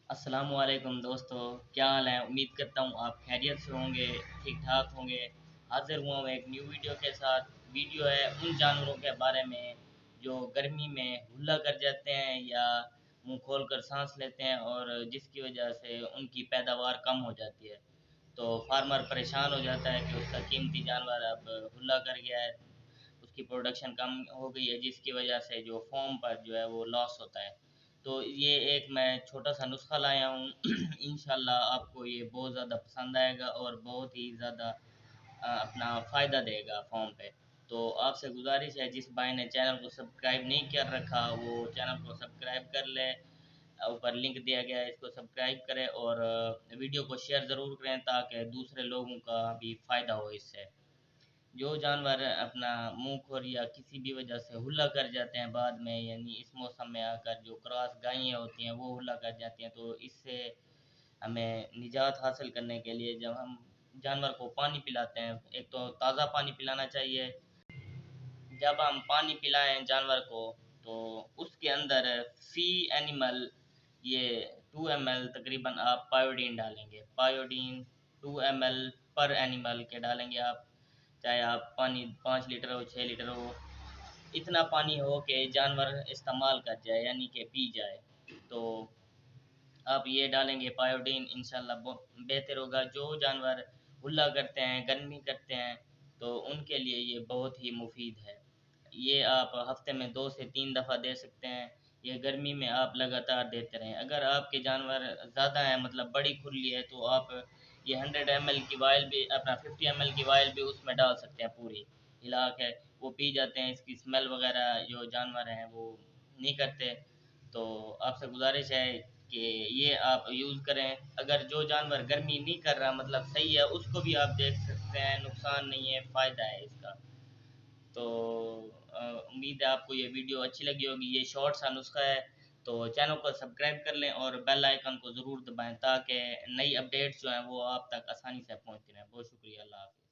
السلام علیکم دوستو، کیا حال ہے؟ امید کرتا ہوں آپ خیریت سے ہوں گے، ٹھیک ٹھاک ہوں گے۔ حاضر ہوا ہوں ایک نیو ویڈیو کے ساتھ۔ ویڈیو ہے ان جانوروں کے بارے میں جو گرمی میں ہلا کر جاتے ہیں یا منہ کھول کر سانس لیتے ہیں، اور جس کی وجہ سے ان کی پیداوار کم ہو جاتی ہے۔ تو فارمر پریشان ہو جاتا ہے کہ اس کا قیمتی جانور اب ہلا کر گیا ہے، اس کی پروڈکشن کم ہو گئی ہے، جس کی وجہ سے جو فارم پر جو ہے وہ لاس ہوتا ہے۔ تو یہ ایک میں چھوٹا سا نسخہ لایا ہوں انشاءاللہ آپ کو یہ بہت زیادہ پسند آئے گا اور بہت ہی زیادہ اپنا فائدہ دے گا فارم پہ۔ تو آپ سے گزارش ہے، جس بھائی نے چینل کو سبسکرائب نہیں کر رکھا وہ چینل کو سبسکرائب کر لے، اوپر لنک دیا گیا ہے، اس کو سبسکرائب کرے اور ویڈیو کو شیئر ضرور کریں تاکہ دوسرے لوگوں کا بھی فائدہ ہو اس سے۔ جو جانور اپنا منہ کھور یا کسی بھی وجہ سے ہلا کر جاتے ہیں بعد میں، یعنی اس موسم میں آ کر جو کراس گائیاں ہوتی ہیں وہ ہلا کر جاتی ہیں، تو اس سے ہمیں نجات حاصل کرنے کے لیے جب ہم جانور کو پانی پلاتے ہیں، ایک تو تازہ پانی پلانا چاہیے۔ جب ہم پانی پلائیں جانور کو تو اس کے اندر فی اینیمل یہ 2 ml تقریباً آپ پائیوڈین ڈالیں گے، پائیوڈین 2 ml پر اینیمل کے ڈالیں گے آپ، چاہے آپ پانی 5 لیٹر ہو 6 لیٹر ہو، اتنا پانی ہو کہ جانور استعمال کر جائے یعنی کہ پی جائے۔ تو آپ یہ ڈالیں گے پائیوڈین، انشاءاللہ بہتر ہوگا۔ جو جانور ہلا کرتے ہیں، گرمی کرتے ہیں، تو ان کے لیے یہ بہت ہی مفید ہے۔ یہ آپ ہفتے میں 2 سے 3 دفعہ دے سکتے ہیں، یہ گرمی میں آپ لگاتار دیتے رہیں۔ اگر آپ کے جانور زیادہ ہیں، مطلب بڑی کھلی ہے، تو آپ یہ 100 ml کی وائل بھی، اپنا 50 ml کی وائل بھی اس میں ڈال سکتے ہیں، پوری ہلا کے وہ پی جاتے ہیں۔ اس کی اسمیل وغیرہ جو جانور ہیں وہ نہیں کرتے۔ تو آپ سے گزارش ہے کہ یہ آپ یوز کریں۔ اگر جو جانور گرمی نہیں کر رہا، مطلب صحیح ہے، اس کو بھی آپ دیکھ سکتے ہیں، نقصان نہیں ہے، فائدہ ہے اس کا۔ تو امید ہے آپ کو یہ ویڈیو اچھی لگی ہوگی۔ یہ شارٹ سا نسخہ ہے، تو چینل کو سبسکرائب کر لیں اور بیل آئیکن کو ضرور دبائیں تاکہ نئی اپڈیٹس جو ہیں وہ آپ تک آسانی سے پہنچتی رہیں۔ بہت شکریہ، اللہ حافظ۔